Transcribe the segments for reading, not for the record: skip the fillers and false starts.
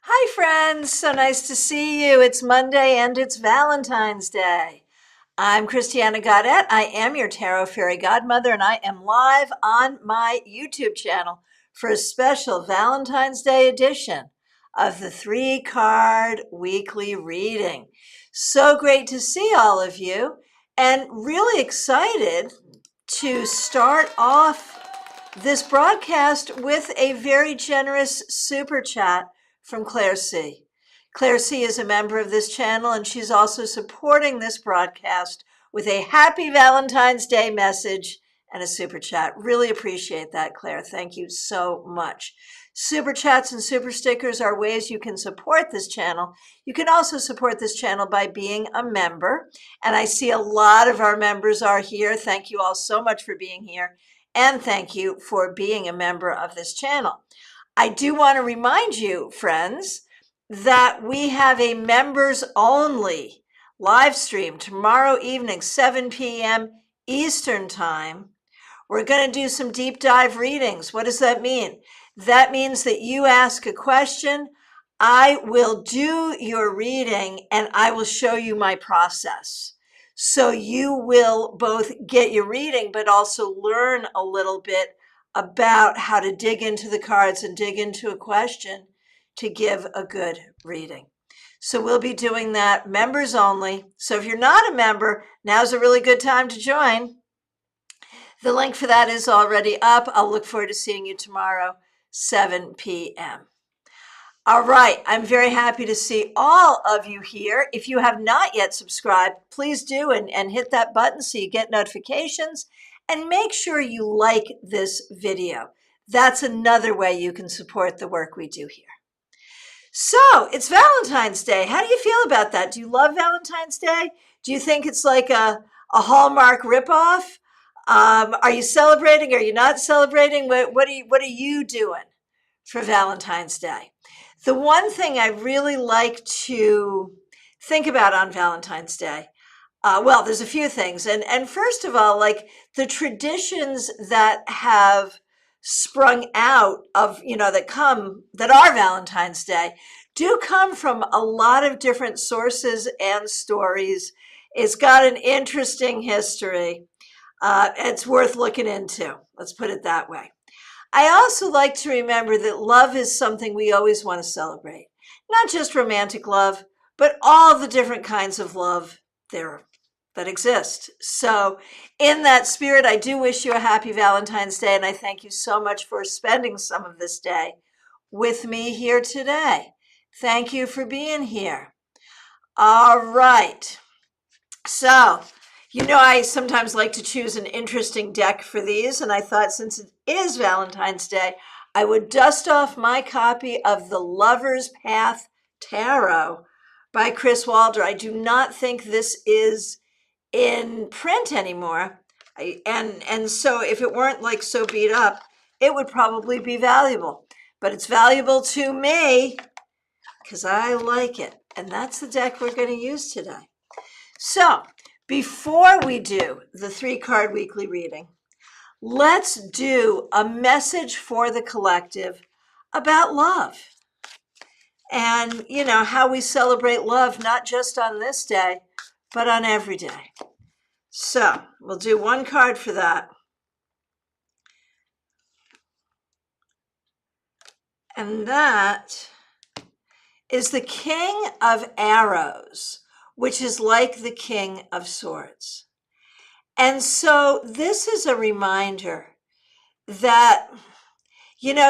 Hi, friends. So nice to see you. It's Monday and it's Valentine's Day. I'm Christiana Gaudet. I am your Tarot Fairy Godmother, and I am live on my YouTube channel for a special Valentine's Day edition of the 3-card weekly reading. So great to see all of you, and really excited to start off this broadcast with a very generous super chat from Claire C. Claire C is a member of this channel, and she's also supporting this broadcast with a happy Valentine's Day message and a super chat. Really appreciate that, Claire. Thank you so much. Super chats and super stickers are ways you can support this channel. You can also support this channel by being a member. And I see a lot of our members are here. Thank you all so much for being here. And thank you for being a member of this channel. I do want to remind you, friends, that we have a members only live stream tomorrow evening, 7 p.m. Eastern Time. We're going to do some deep dive readings. What does that mean? That means that you ask a question, I will do your reading, and I will show you my process. So you will both get your reading, but also learn a little bit about how to dig into the cards and dig into a question to give a good reading. So we'll be doing that members only. So if you're not a member, now's a really good time to join. The link for that is already up. I'll look forward to seeing you tomorrow, 7 p.m. All right, I'm very happy to see all of you here. If you have not yet subscribed, please do and hit that button so you get notifications, and make sure you like this video. That's another way you can support the work we do here. So it's Valentine's Day. How do you feel about that? Do you love Valentine's Day? Do you think it's like a Hallmark ripoff? Are you celebrating? Are you not celebrating? What are you doing for Valentine's Day? The one thing I really like to think about on Valentine's Day, well, there's a few things. And first of all, like the traditions that have sprung out of, that are Valentine's Day do come from a lot of different sources and stories. It's got an interesting history. It's worth looking into. Let's put it that way. I also like to remember that love is something we always want to celebrate. Not just romantic love, but all the different kinds of love that exist. So in that spirit, I do wish you a happy Valentine's Day, and I thank you so much for spending some of this day with me here today. Thank you for being here. All right. So, I sometimes like to choose an interesting deck for these, and I thought since it is Valentine's Day, I would dust off my copy of the Lover's Path Tarot by Chris Walder. I do not think this is in print anymore, and so if it weren't like so beat up, it would probably be valuable. But it's valuable to me because I like it, and that's the deck we're going to use today. So, before we do the 3-card weekly reading, let's do a message for the collective about love. And, how we celebrate love, not just on this day, but on every day. So, we'll do one card for that. And that is the King of Arrows, which is like the King of Swords. And so this is a reminder that,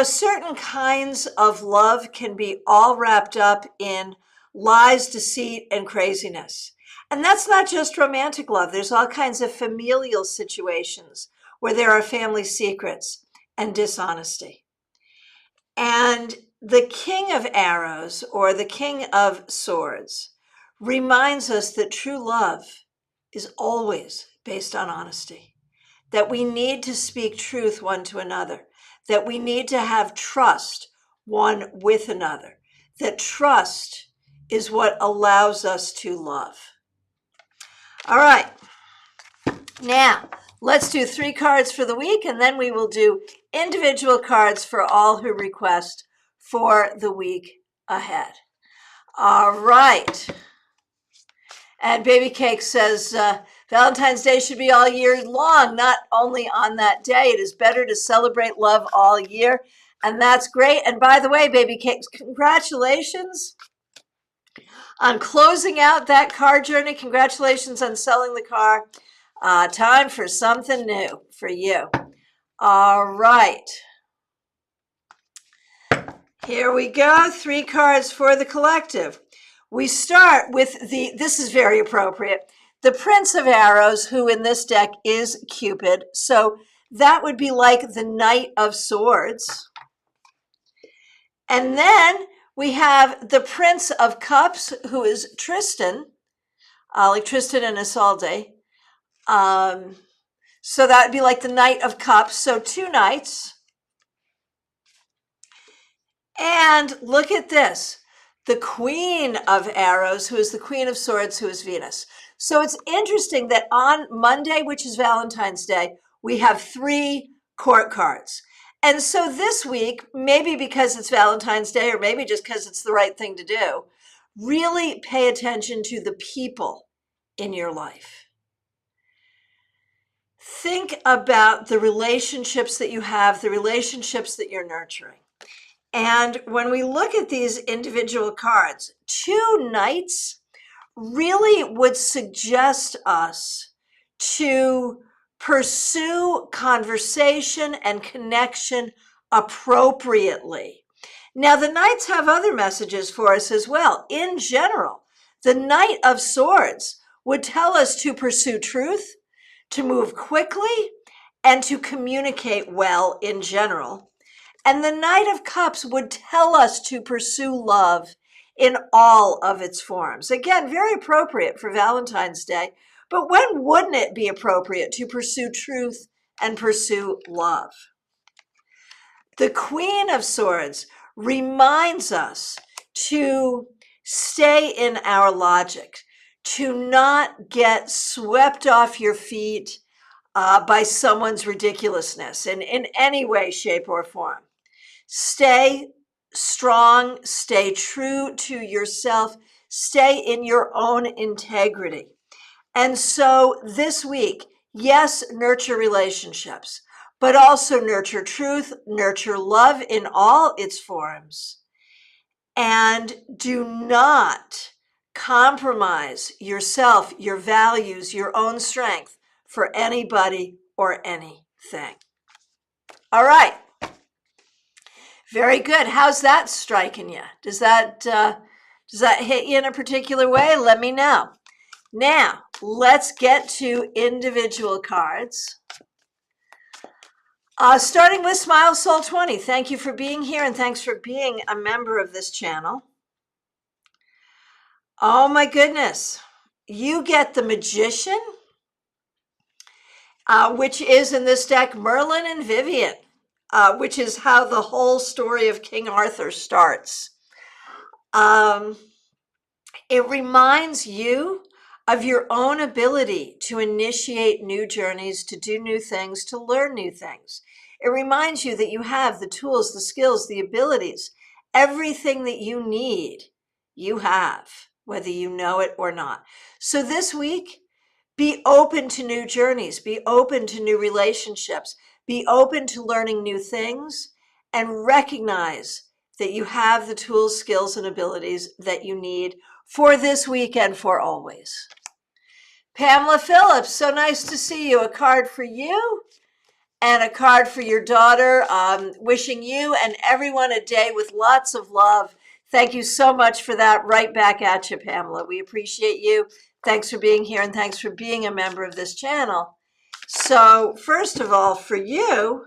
certain kinds of love can be all wrapped up in lies, deceit, and craziness. And that's not just romantic love. There's all kinds of familial situations where there are family secrets and dishonesty. And the King of Arrows, or the King of Swords, reminds us that true love is always based on honesty, that we need to speak truth one to another, that we need to have trust one with another, that trust is what allows us to love. All right, now let's do 3 cards for the week, and then we will do individual cards for all who request for the week ahead. All right. And Baby Cake says, Valentine's Day should be all year long, not only on that day. It is better to celebrate love all year. And that's great. And by the way, Baby Cake, congratulations on closing out that car journey. Congratulations on selling the car. Time for something new for you. All right. Here we go. 3 cards for the collective. We start with this is very appropriate, the Prince of Arrows, who in this deck is Cupid. So that would be like the Knight of Swords. And then we have the Prince of Cups, who is Tristan, like Tristan and Isolde. So that would be like the Knight of Cups. So 2 knights. And look at this. The Queen of Arrows, who is the Queen of Swords, who is Venus. So it's interesting that on Monday, which is Valentine's Day, we have 3 court cards. And so this week, maybe because it's Valentine's Day, or maybe just because it's the right thing to do, really pay attention to the people in your life. Think about the relationships that you have, the relationships that you're nurturing. And when we look at these individual cards, 2 knights really would suggest us to pursue conversation and connection appropriately. Now, the knights have other messages for us as well. In general, the Knight of Swords would tell us to pursue truth, to move quickly, and to communicate well in general. And the Knight of Cups would tell us to pursue love in all of its forms. Again, very appropriate for Valentine's Day, but when wouldn't it be appropriate to pursue truth and pursue love? The Queen of Swords reminds us to stay in our logic, to not get swept off your feet by someone's ridiculousness in any way, shape, or form. Stay strong, stay true to yourself, stay in your own integrity. And so this week, yes, nurture relationships, but also nurture truth, nurture love in all its forms. And do not compromise yourself, your values, your own strength for anybody or anything. All right. Very good. How's that striking you? Does that hit you in a particular way? Let me know. Now, let's get to individual cards. Starting with Smile Soul 20. Thank you for being here, and thanks for being a member of this channel. Oh my goodness. You get the Magician, which is in this deck Merlin and Vivian. Which is how the whole story of King Arthur starts. It reminds you of your own ability to initiate new journeys, to do new things, to learn new things. It reminds you that you have the tools, the skills, the abilities, everything that you need, you have, whether you know it or not. So this week, be open to new journeys, be open to new relationships, be open to learning new things, and recognize that you have the tools, skills, and abilities that you need for this week and for always. Pamela Phillips, so nice to see you. A card for you and a card for your daughter. Wishing you and everyone a day with lots of love. Thank you so much for that. Right back at you, Pamela. We appreciate you. Thanks for being here, and thanks for being a member of this channel. So first of all, for you,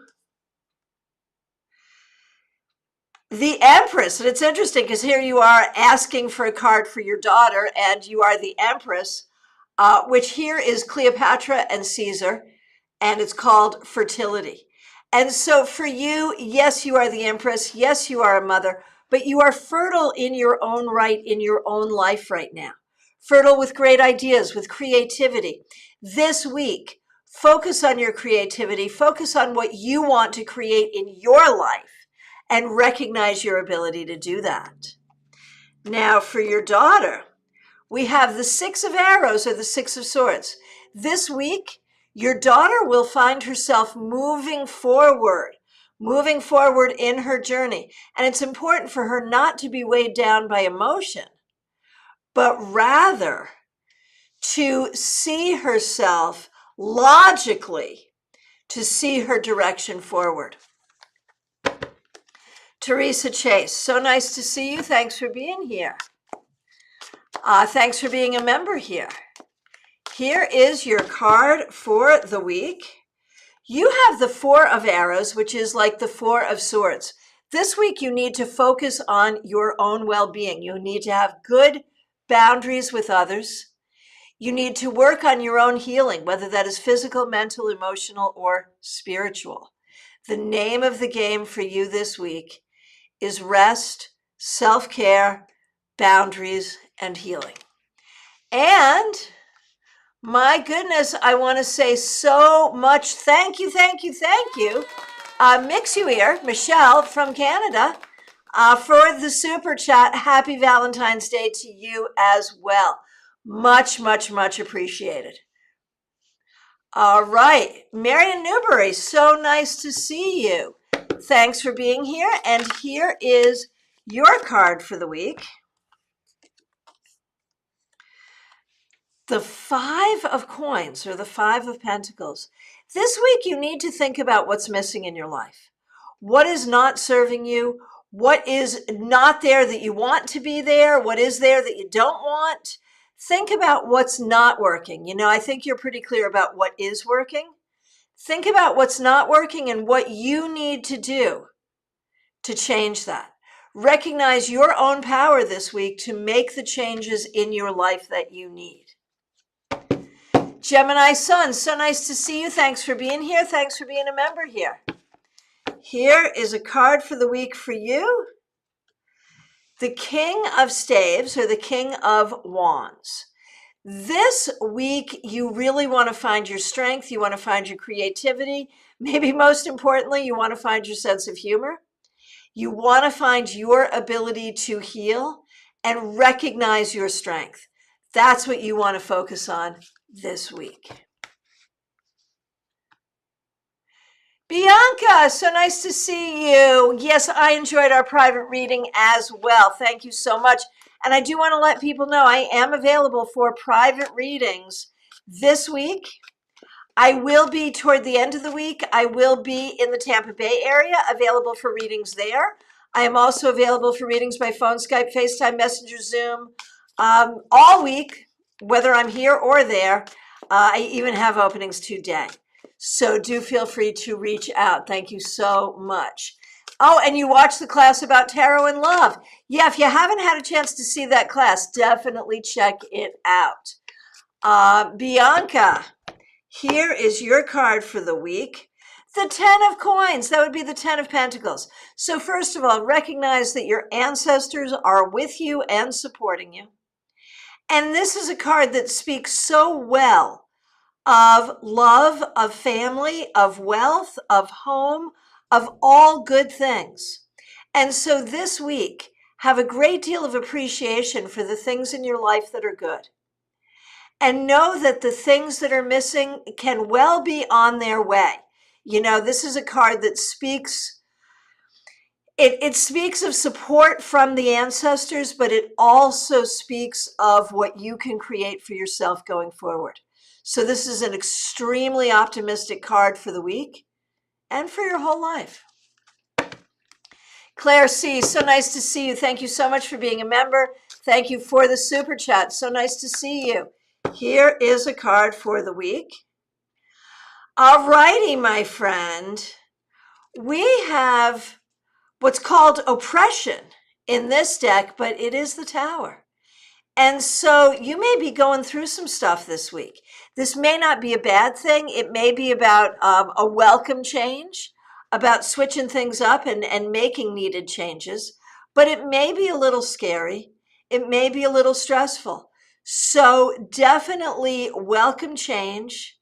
the Empress. And it's interesting because here you are asking for a card for your daughter, and you are the Empress, which here is Cleopatra and Caesar, and it's called fertility. And so for you, yes, you are the Empress. Yes, you are a mother, but you are fertile in your own right, in your own life right now. Fertile with great ideas, with creativity. This week, focus on your creativity. Focus on what you want to create in your life and recognize your ability to do that. Now for your daughter, we have the Six of Arrows or the Six of Swords. This week, your daughter will find herself moving forward in her journey. And it's important for her not to be weighed down by emotion, but rather to see herself logically, to see her direction forward. Teresa Chase, so nice to see you. Thanks for being here. Thanks for being a member here. Here is your card for the week. You have the Four of Arrows, which is like the Four of Swords. This week, you need to focus on your own well-being. You need to have good boundaries with others. You need to work on your own healing, whether that is physical, mental, emotional, or spiritual. The name of the game for you this week is rest, self-care, boundaries, and healing. And my goodness, I want to say so much thank you. Mixuir, Michelle from Canada, for the super chat. Happy Valentine's Day to you as well. Much appreciated. All right, Marion Newberry, so nice to see you. Thanks for being here. And here is your card for the week. The Five of Coins or the Five of Pentacles. This week, you need to think about what's missing in your life. What is not serving you? What is not there that you want to be there? What is there that you don't want? Think about what's not working. You know, I think you're pretty clear about what is working. Think about what's not working and what you need to do to change that. Recognize your own power this week to make the changes in your life that you need. Gemini Sun, so nice to see you. Thanks for being here. Thanks for being a member here. Here is a card for the week for you. The King of Staves or the King of Wands. This week, you really want to find your strength. You want to find your creativity. Maybe most importantly, you want to find your sense of humor. You want to find your ability to heal and recognize your strength. That's what you want to focus on this week. Bianca, so nice to see you. Yes, I enjoyed our private reading as well. Thank you so much. And I do want to let people know I am available for private readings this week. I will be toward the end of the week. I will be in the Tampa Bay area, available for readings there. I am also available for readings by phone, Skype, FaceTime, Messenger, Zoom, all week, whether I'm here or there. I even have openings today. So do feel free to reach out. Thank you so much. Oh, and you watched the class about tarot and love. Yeah, if you haven't had a chance to see that class, definitely check it out. Bianca, here is your card for the week. The Ten of Coins, that would be the Ten of Pentacles. So first of all, recognize that your ancestors are with you and supporting you. And this is a card that speaks so well of love, of family, of wealth, of home, of all good things. And so this week, have a great deal of appreciation for the things in your life that are good. And know that the things that are missing can well be on their way. You know, this is a card that speaks, it speaks of support from the ancestors, but it also speaks of what you can create for yourself going forward. So this is an extremely optimistic card for the week and for your whole life. Claire C., so nice to see you. Thank you so much for being a member. Thank you for the super chat. So nice to see you. Here is a card for the week. All righty, my friend. We have what's called oppression in this deck, but it is the Tower. And so you may be going through some stuff this week. This may not be a bad thing. It may be about a welcome change, about switching things up and making needed changes, but it may be a little scary. It may be a little stressful. So definitely welcome change.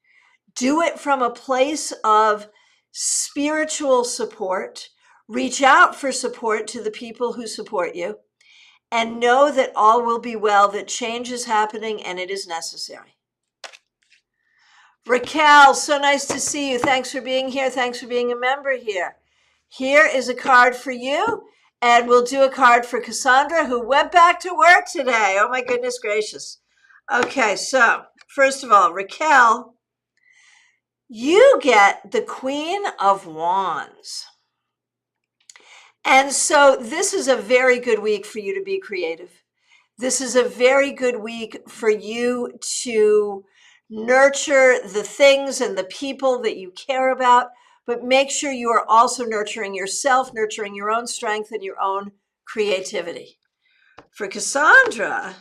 Do it from a place of spiritual support. Reach out for support to the people who support you. and know that all will be well, that change is happening and it is necessary. Raquel, so nice to see you. Thanks for being here. Thanks for being a member here. Here is a card for you, and we'll do a card for Cassandra, who went back to work today. Oh my goodness gracious. Okay, so first of all, Raquel, you get the Queen of Wands. And so this is a very good week for you to be creative. This is a very good week for you to nurture the things and the people that you care about, but make sure you are also nurturing yourself, nurturing your own strength and your own creativity. For Cassandra,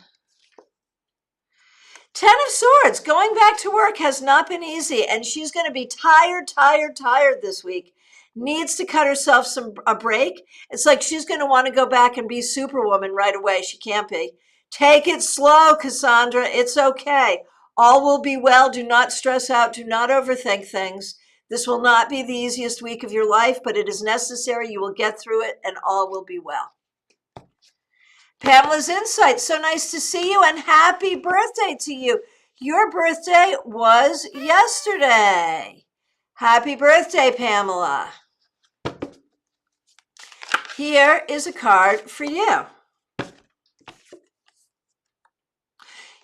10 of Swords, going back to work has not been easy, and she's going to be tired this week. Needs to cut herself a break. It's like she's going to want to go back and be Superwoman right away. She can't be. Take it slow, Cassandra. It's okay. All will be well. Do not stress out. Do not overthink things. This will not be the easiest week of your life, but it is necessary. You will get through it, and all will be well. Pamela's Insight, so nice to see you, and happy birthday to you. Your birthday was yesterday. Happy birthday, Pamela. Here is a card for you.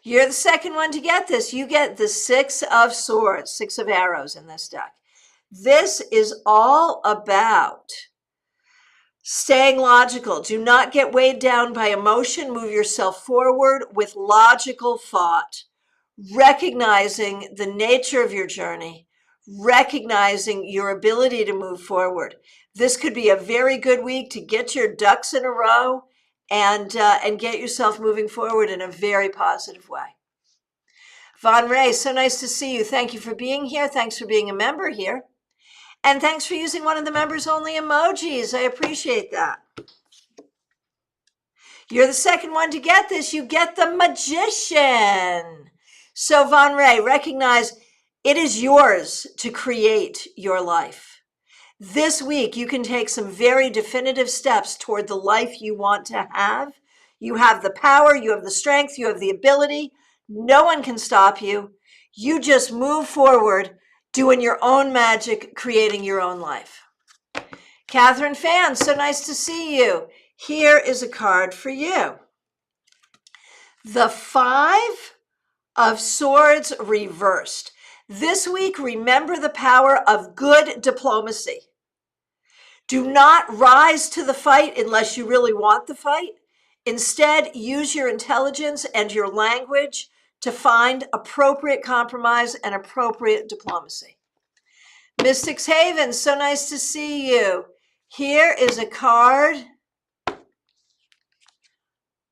You're the second one to get this. You get the 6 of Swords, 6 of Arrows in this deck. This is all about staying logical. Do not get weighed down by emotion. Move yourself forward with logical thought, recognizing the nature of your journey, recognizing your ability to move forward. This could be a very good week to get your ducks in a row and get yourself moving forward in a very positive way. Von Ray, so nice to see you. Thank you for being here. Thanks for being a member here. And thanks for using one of the members only emojis. I appreciate that. You're the second one to get this. You get the Magician. So Von Ray, recognize it is yours to create your life. This week, you can take some very definitive steps toward the life you want to have. You have the power, you have the strength, you have the ability. No one can stop you. You just move forward, doing your own magic, creating your own life. Catherine Fan, so nice to see you. Here is a card for you. The 5 of Swords reversed. This week, remember the power of good diplomacy. Do not rise to the fight unless you really want the fight. Instead, use your intelligence and your language to find appropriate compromise and appropriate diplomacy. Mystics Haven, so nice to see you. Here is a card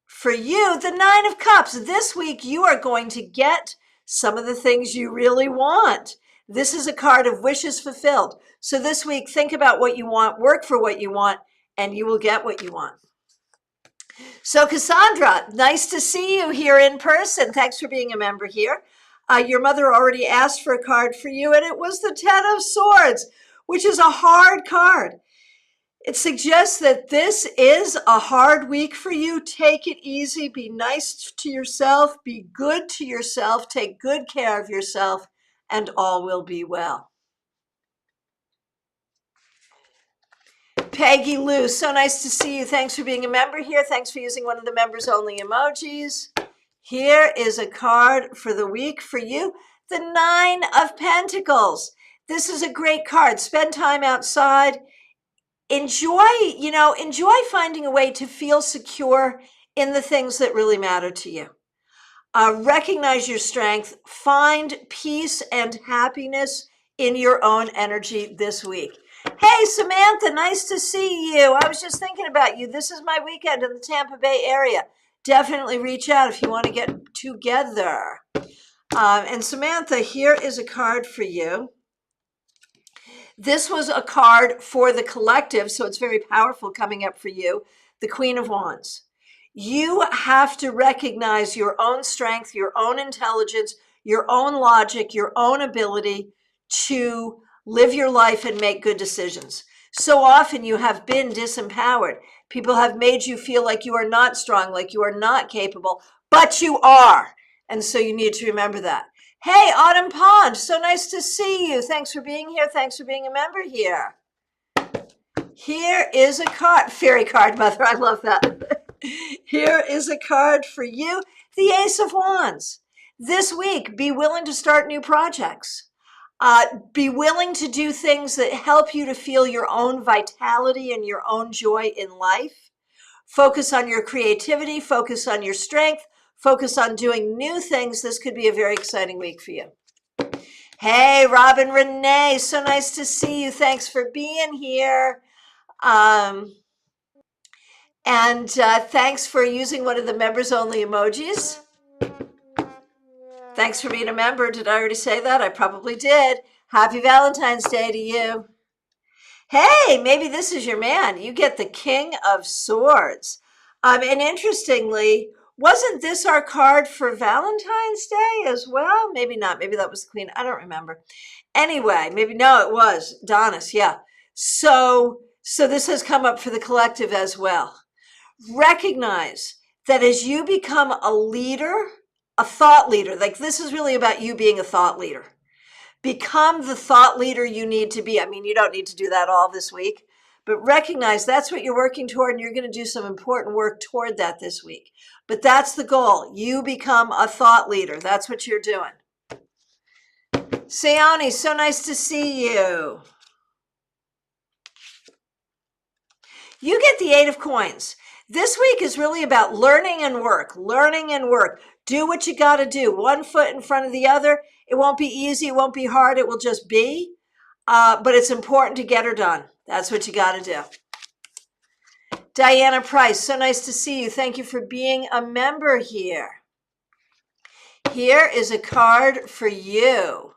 for you, the 9 of Cups. This week, you are going to get some of the things you really want. This is a card of wishes fulfilled. So this week, think about what you want, work for what you want, and you will get what you want. So Cassandra, nice to see you here in person. Thanks for being a member here. Your mother already asked for a card for you, and it was the 10 of Swords, which is a hard card. It suggests that this is a hard week for you. Take it easy. Be nice to yourself. Be good to yourself. Take good care of yourself, and all will be well. Peggy Lou, so nice to see you. Thanks for being a member here. Thanks for using one of the members only emojis. Here is a card for the week for you, the 9 of Pentacles. This is a great card. Spend time outside. Enjoy finding a way to feel secure in the things that really matter to you. Recognize your strength. Find peace and happiness in your own energy this week. Hey, Samantha, nice to see you. I was just thinking about you. This is my weekend in the Tampa Bay area. Definitely reach out if you want to get together. And Samantha, here is a card for you. This was a card for the collective, so it's very powerful coming up for you, the Queen of Wands. You have to recognize your own strength, your own intelligence, your own logic, your own ability to live your life and make good decisions. So often you have been disempowered People have made you feel like you are not strong, like you are not capable, but you are. And so you need to remember that. Hey, Autumn Pond, so nice to see you. Thanks for being here. Thanks for being a member here. Here is a card, fairy card, Mother. I love that. Here is a card for you, the Ace of Wands. This week, be willing to start new projects. Be willing to do things that help you to feel your own vitality and your own joy in life. Focus on your creativity, focus on your strength, focus on doing new things. This could be a very exciting week for you. Hey, Robin Renee, so nice to see you. Thanks for being here. Thanks for using one of the members only emojis. Thanks for being a member. Did I already say that? I probably did. Happy Valentine's Day to you. Hey, maybe this is your man. You get the King of Swords. And interestingly, wasn't this our card for Valentine's Day as well? Maybe not. Maybe that was the Queen. I don't remember. Anyway, maybe no, it was Donis. Yeah. So this has come up for the collective as well. Recognize that as you become a leader, a thought leader, like this is really about you being a thought leader. Become the thought leader you need to be. I mean, you don't need to do that all this week, but recognize that's what you're working toward, and you're going to do some important work toward that this week. But that's the goal. You become a thought leader. That's what you're doing. Sayani, so nice to see you. You get the 8 of Coins. This week is really about learning and work, learning and work. Do what you got to do. One foot in front of the other. It won't be easy. It won't be hard. It will just be. But it's important to get her done. That's what you got to do. Diana Price, so nice to see you. Thank you for being a member here. Here is a card for you.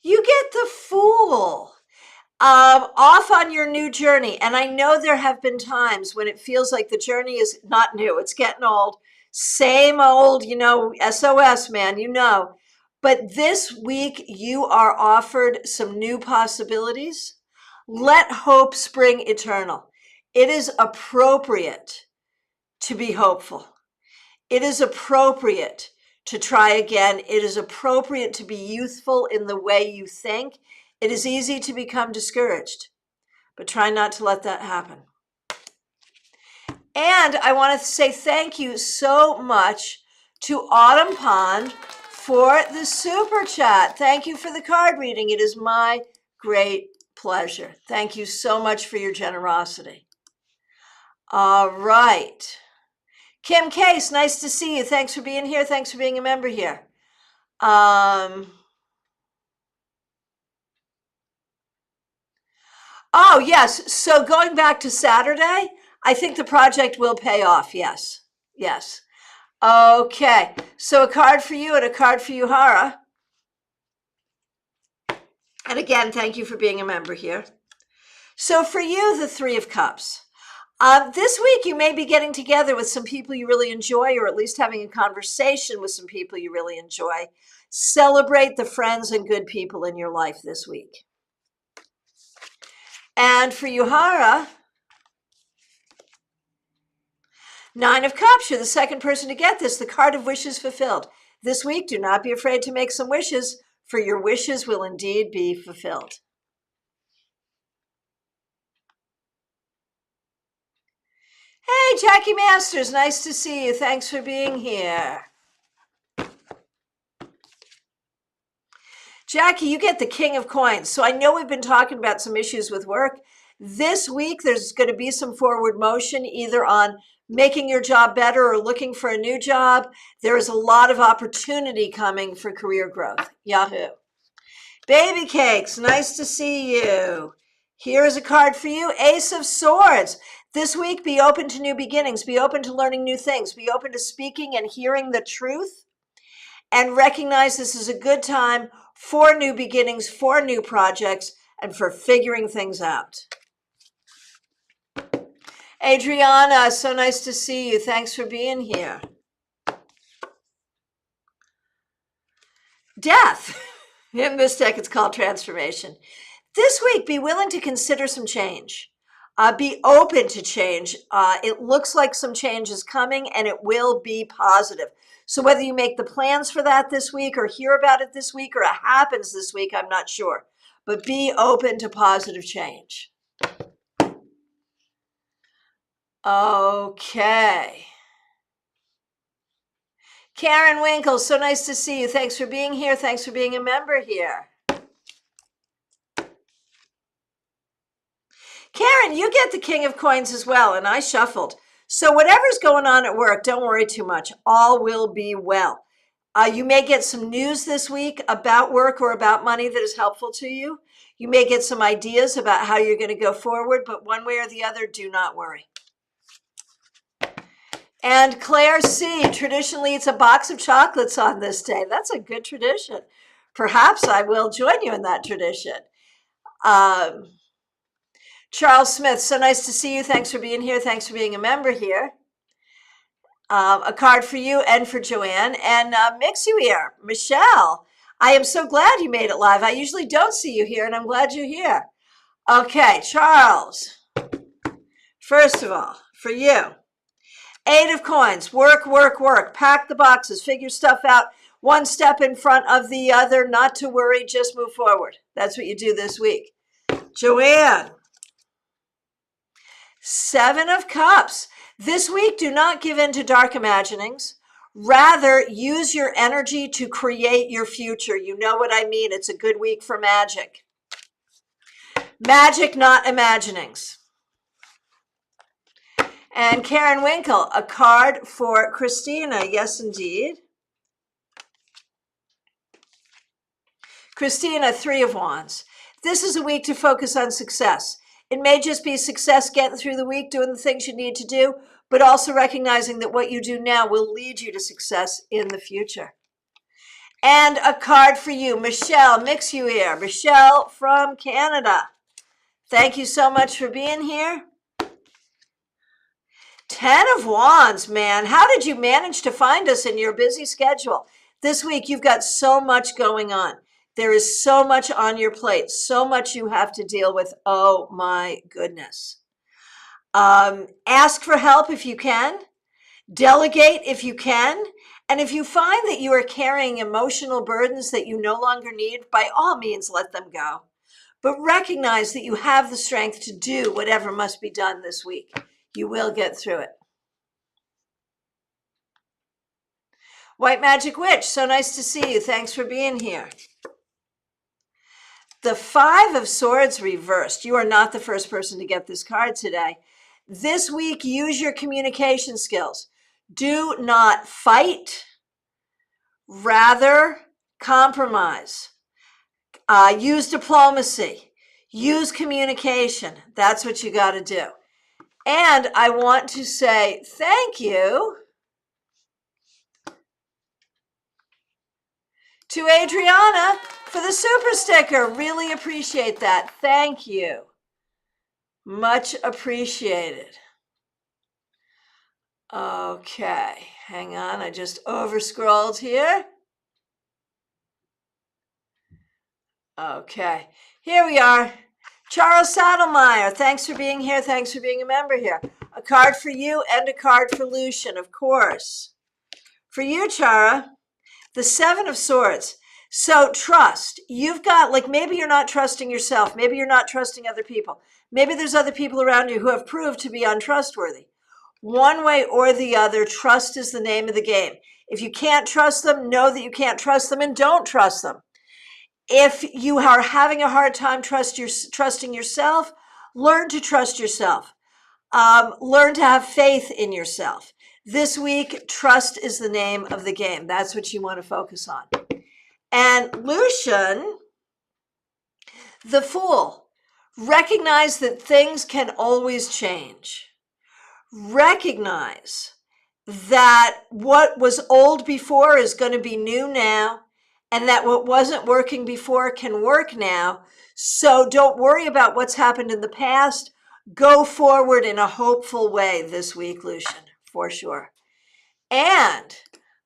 You get the Fool. Off on your new journey. And I know there have been times when it feels like the journey is not new. It's getting old. Same old, SOS, man, But this week you are offered some new possibilities. Let hope spring eternal. It is appropriate to be hopeful. It is appropriate to try again. It is appropriate to be youthful in the way you think. It is easy to become discouraged, but try not to let that happen. And I want to say thank you so much to Autumn Pond for the super chat. Thank you for the card reading. It is my great pleasure. Thank you so much for your generosity. All right. Kim Case, nice to see you. Thanks for being here. Thanks for being a member here. Oh, yes. So going back to Saturday, I think the project will pay off. Yes. Yes. Okay. So a card for you and a card for you, Hara. And again, thank you for being a member here. So for you, the 3 of Cups. This week, you may be getting together with some people you really enjoy, or at least having a conversation with some people you really enjoy. Celebrate the friends and good people in your life this week. And for you, Hara, 9 of Cups. You're the second person to get this, the card of wishes fulfilled. This week, do not be afraid to make some wishes, for your wishes will indeed be fulfilled. Hey, Jackie Masters, nice to see you. Thanks for being here. Jackie, you get the King of Coins. So I know we've been talking about some issues with work. This week, there's going to be some forward motion, either on making your job better or looking for a new job. There is a lot of opportunity coming for career growth. Yahoo. Baby Cakes, nice to see you. Here is a card for you, Ace of Swords. This week, be open to new beginnings. Be open to learning new things. Be open to speaking and hearing the truth. And recognize this is a good time for new beginnings, for new projects, and for figuring things out. Adriana, so nice to see you. Thanks for being here. Death. In this deck, it's called Transformation. This week, be willing to consider some change. Be open to change. It looks like some change is coming and it will be positive. So whether you make the plans for that this week or hear about it this week or it happens this week, I'm not sure. But be open to positive change. Okay. Karen Winkle, so nice to see you. Thanks for being here. Thanks for being a member here. Karen, you get the King of Coins as well, and I shuffled. So whatever's going on at work, don't worry too much. All will be well. You may get some news this week about work or about money that is helpful to you. You may get some ideas about how you're going to go forward, but one way or the other, do not worry. And Claire C., traditionally it's a box of chocolates on this day. That's a good tradition. Perhaps I will join you in that tradition. Charles Smith, so nice to see you. Thanks for being here. Thanks for being a member here. A card for you and for Joanne. And mix you here. Michelle, I am so glad you made it live. I usually don't see you here, and I'm glad you're here. Okay, Charles, first of all, for you, 8 of Coins, work, work, work. Pack the boxes, figure stuff out, one step in front of the other, not to worry, just move forward. That's what you do this week. Joanne, 7 of Cups. This week, do not give in to dark imaginings. Rather, use your energy to create your future. You know what I mean. It's a good week for magic. Magic, not imaginings. And Karen Winkle, a card for Christina. Yes, indeed. Christina, 3 of Wands. This is a week to focus on success. It may just be success getting through the week, doing the things you need to do, but also recognizing that what you do now will lead you to success in the future. And a card for you, Michelle, mix you here. Michelle from Canada. Thank you so much for being here. 10 of Wands, man. How did you manage to find us in your busy schedule? This week, you've got so much going on. There is so much on your plate, so much you have to deal with. Oh my goodness. Ask for help if you can. Delegate if you can. And if you find that you are carrying emotional burdens that you no longer need, by all means, let them go. But recognize that you have the strength to do whatever must be done this week. You will get through it. White Magic Witch, so nice to see you. Thanks for being here. The 5 of Swords reversed. You are not the first person to get this card today. This week, use your communication skills. Do not fight. Rather, compromise. Use diplomacy. Use communication. That's what you got to do. And I want to say thank you to Adriana for the super sticker. Really appreciate that. Thank you. Much appreciated. Okay, hang on. I just over-scrolled here. Okay, here we are. Charles Saddlemeyer, thanks for being here. Thanks for being a member here. A card for you and a card for Lucian, of course. For you, Chara, the 7 of Swords. So trust. You've got, like, maybe you're not trusting yourself. Maybe you're not trusting other people. Maybe there's other people around you who have proved to be untrustworthy. One way or the other, trust is the name of the game. If you can't trust them, know that you can't trust them and don't trust them. If you are having a hard time trusting yourself, learn to trust yourself. Learn to have faith in yourself. This week, trust is the name of the game. That's what you want to focus on. And Lucian, the Fool, recognize that things can always change. Recognize that what was old before is going to be new now, and that what wasn't working before can work now. So don't worry about what's happened in the past. Go forward in a hopeful way this week, Lucian, for sure. And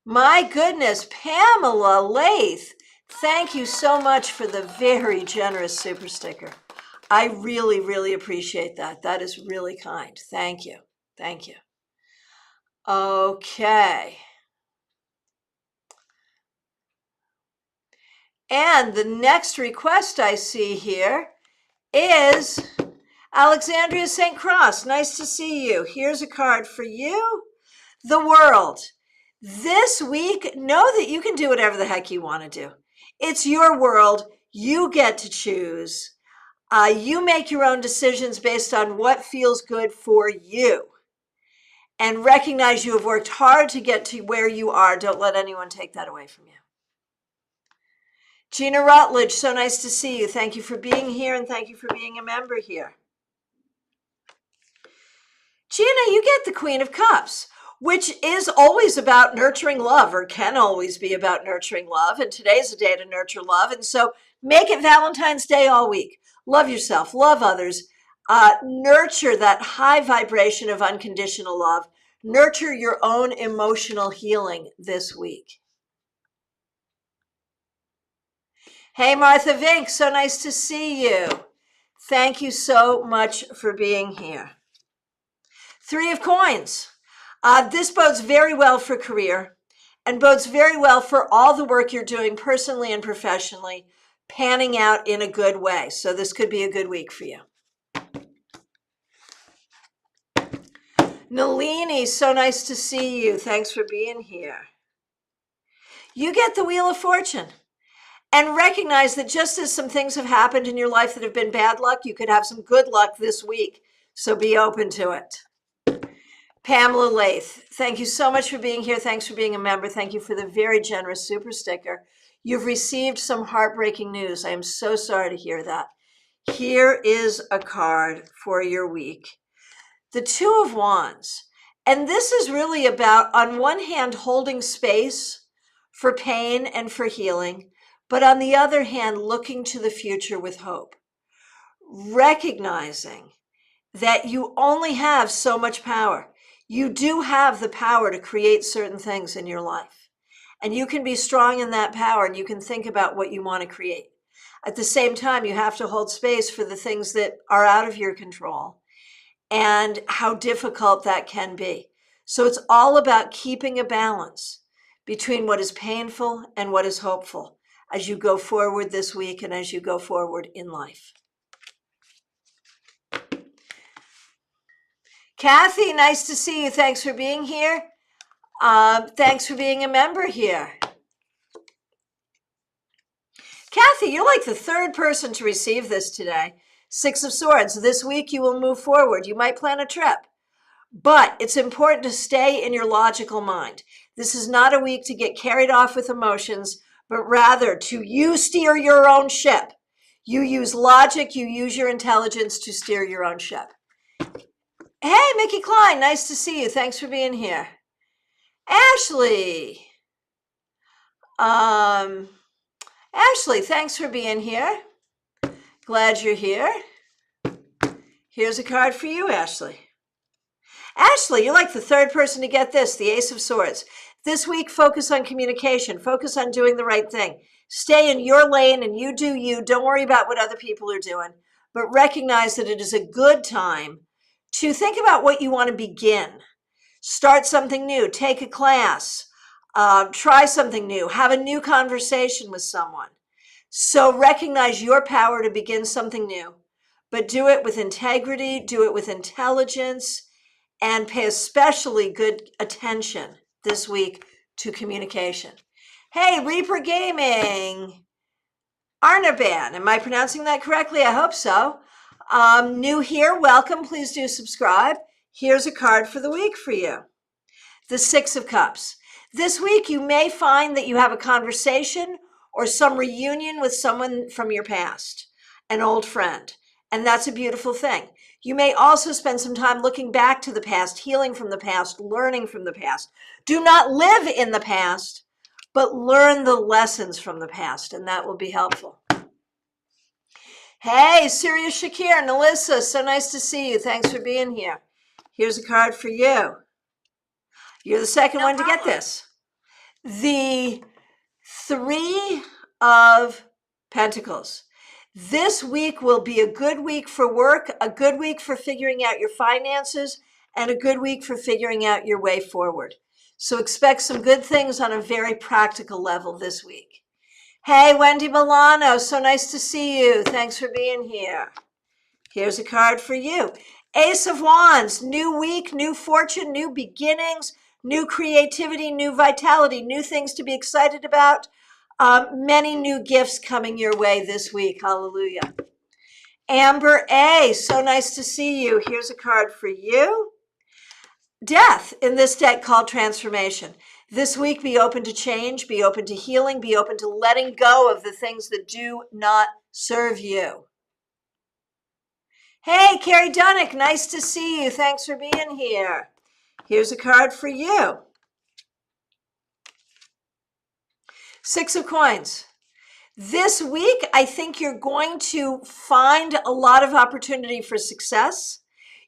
my goodness, Pamela Lath, Thank you so much for the very generous super sticker. I really, really appreciate that. That is really kind. Thank you. Thank you. Okay. And the next request I see here is Alexandria St. Cross. Nice to see you. Here's a card for you. The world. This week, know that you can do whatever the heck you want to do. It's your world. You get to choose. You make your own decisions based on what feels good for you. And recognize you have worked hard to get to where you are. Don't let anyone take that away from you. Gina Rutledge, so nice to see you. Thank you for being here and thank you for being a member here. Gina, you get the Queen of Cups, which is always about nurturing love, or can always be about nurturing love. And today's a day to nurture love. And so make it Valentine's Day all week. Love yourself, love others, nurture that high vibration of unconditional love. Nurture your own emotional healing this week. Hey, Martha Vink, so nice to see you. Thank you so much for being here. Three of Coins. This bodes very well for career and bodes very well for all the work you're doing personally and professionally, panning out in a good way. So this could be a good week for you. Nalini, so nice to see you. Thanks for being here. You get the Wheel of Fortune. And recognize that just as some things have happened in your life that have been bad luck, you could have some good luck this week. So be open to it. Pamela Lath, thank you so much for being here. Thanks for being a member. Thank you for the very generous super sticker. You've received some heartbreaking news. I am so sorry to hear that. Here is a card for your week. The Two of Wands. And this is really about, on one hand, holding space for pain and for healing, but on the other hand, looking to the future with hope. Recognizing that you only have so much power. You do have the power to create certain things in your life. And you can be strong in that power and you can think about what you want to create. At the same time, you have to hold space for the things that are out of your control and how difficult that can be. So it's all about keeping a balance between what is painful and what is hopeful as you go forward this week and as you go forward in life. Kathy, nice to see you. Thanks for being here. Thanks for being a member here. Kathy, you're like the third person to receive this today. Six of Swords. This week you will move forward. You might plan a trip. But it's important to stay in your logical mind. This is not a week to get carried off with emotions, but rather to you steer your own ship. You use logic, you use your intelligence to steer your own ship. Hey, Mickey Klein, nice to see you. Thanks for being here. Ashley. Ashley, thanks for being here. Glad you're here. Here's a card for you, Ashley. Ashley, you're like the third person to get this, the Ace of Swords. This week, focus on communication. Focus on doing the right thing. Stay in your lane and you do you. Don't worry about what other people are doing, but recognize that it is a good time to think about what you want to begin. Start something new. Take a class. Try something new. Have a new conversation with someone. So recognize your power to begin something new, but do it with integrity, do it with intelligence, and pay especially good attention this week to communication. Hey, Reaper Gaming. Arnaban, am I pronouncing that correctly? I hope so. New here, welcome. Please do subscribe. Here's a card for the week for you. The Six of Cups. This week, you may find that you have a conversation or some reunion with someone from your past, an old friend, and that's a beautiful thing. You may also spend some time looking back to the past, healing from the past, learning from the past. Do not live in the past, but learn the lessons from the past, and that will be helpful. Hey, Sirius Shakir, Melissa, so nice to see you. Thanks for being here. Here's a card for you. You're the second one to get this. The Three of Pentacles. This week will be a good week for work, a good week for figuring out your finances, and a good week for figuring out your way forward. So expect some good things on a very practical level this week. Hey, Wendy Milano, so nice to see you. Thanks for being here. Here's a card for you. Ace of Wands, new week, new fortune, new beginnings, new creativity, new vitality, new things to be excited about. Many new gifts coming your way this week. Hallelujah. Amber A, so nice to see you. Here's a card for you. Death in this deck called Transformation. This week, be open to change, be open to healing, be open to letting go of the things that do not serve you. Hey, Carrie Dunnick, nice to see you. Thanks for being here. Here's a card for you. Six of Coins. This week, I think you're going to find a lot of opportunity for success.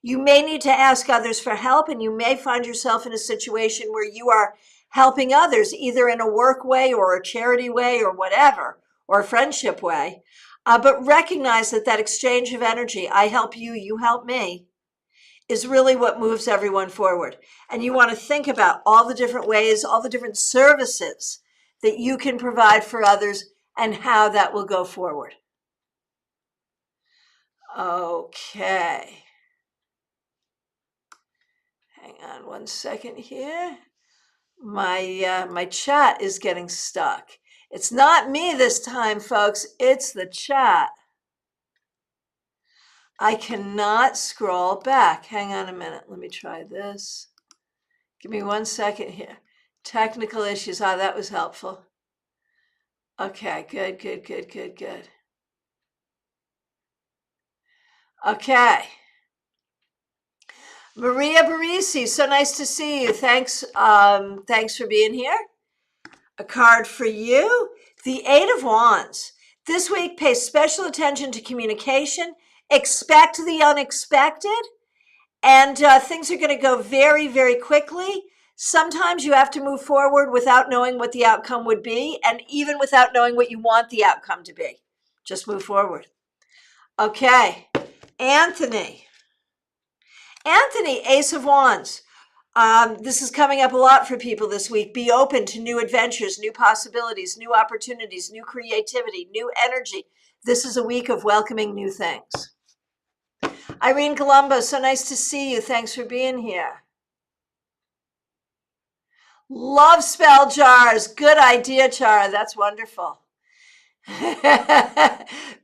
You may need to ask others for help, and you may find yourself in a situation where you are helping others, either in a work way or a charity way or whatever, or a friendship way. But recognize that exchange of energy, I help you, you help me, is really what moves everyone forward. And you want to think about all the different ways, all the different services that you can provide for others and how that will go forward. Okay. Hang on one second here. My chat is getting stuck. It's not me this time, folks. It's the chat. I cannot scroll back. Hang on a minute. Let me try this. Give me 1 second here. Technical issues. That was helpful. Okay, good. Okay. Maria Barisi, so nice to see you. Thanks for being here. A card for you. The Eight of Wands. This week, pay special attention to communication. Expect the unexpected. And things are going to go very, very quickly. Sometimes you have to move forward without knowing what the outcome would be, and even without knowing what you want the outcome to be. Just move forward. Okay. Anthony, Ace of Wands. This is coming up a lot for people this week. Be open to new adventures, new possibilities, new opportunities, new creativity, new energy. This is a week of welcoming new things. Irene Colombo, so nice to see you. Thanks for being here. Love spell jars. Good idea, Chara. That's wonderful.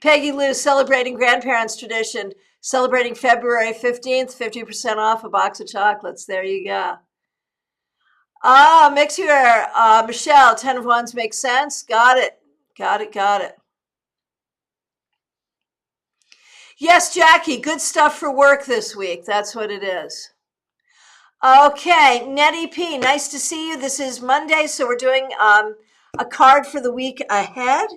Peggy Lou, celebrating grandparents' tradition. Celebrating February 15th, 50% off a box of chocolates. There you go. Mixer, Michelle, 10 of Wands makes sense. Got it. Yes, Jackie, good stuff for work this week. That's what it is. Okay, Nettie P, nice to see you. This is Monday, so we're doing a card for the week ahead.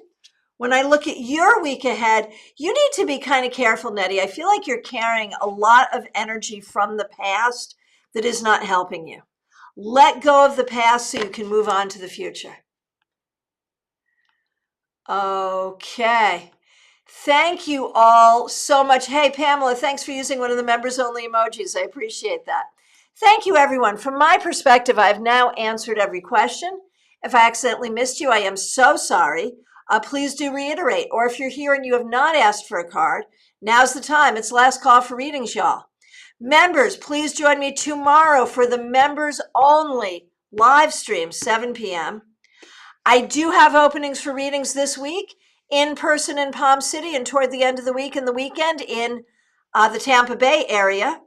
When I look at your week ahead, you need to be kind of careful, Nettie. I feel like you're carrying a lot of energy from the past that is not helping you. Let go of the past so you can move on to the future. Okay. Thank you all so much. Hey, Pamela, thanks for using one of the members-only emojis. I appreciate that. Thank you, everyone. From my perspective, I've now answered every question. If I accidentally missed you, I am so sorry. Please do reiterate. Or if you're here and you have not asked for a card, now's the time. It's last call for readings, y'all. Members, please join me tomorrow for the members-only live stream, 7 p.m. I do have openings for readings this week, in person in Palm City and toward the end of the week and the weekend in the Tampa Bay area.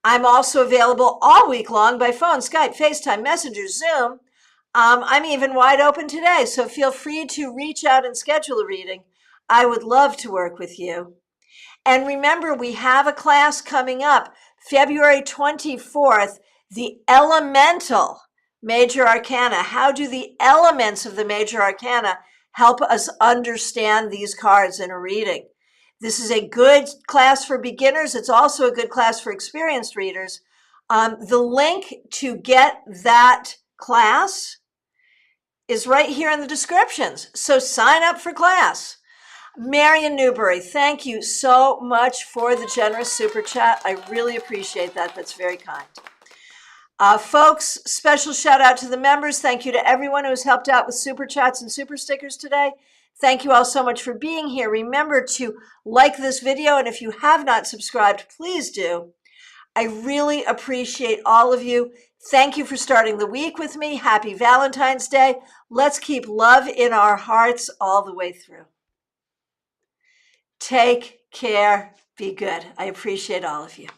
I'm also available all week long by phone, Skype, FaceTime, Messenger, Zoom. I'm even wide open today, so feel free to reach out and schedule a reading. I would love to work with you. And remember, we have a class coming up, February 24th, the Elemental Major Arcana. How do the elements of the Major Arcana help us understand these cards in a reading? This is a good class for beginners. It's also a good class for experienced readers. The link to get that class is right here in the descriptions. So sign up for class. Marion Newberry, thank you so much for the generous super chat. I really appreciate that. That's very kind. Folks, special shout out to the members. Thank you to everyone who's helped out with super chats and super stickers today. Thank you all so much for being here. Remember to like this video, and if you have not subscribed, please do. I really appreciate all of you. Thank you for starting the week with me. Happy Valentine's Day. Let's keep love in our hearts all the way through. Take care. Be good. I appreciate all of you.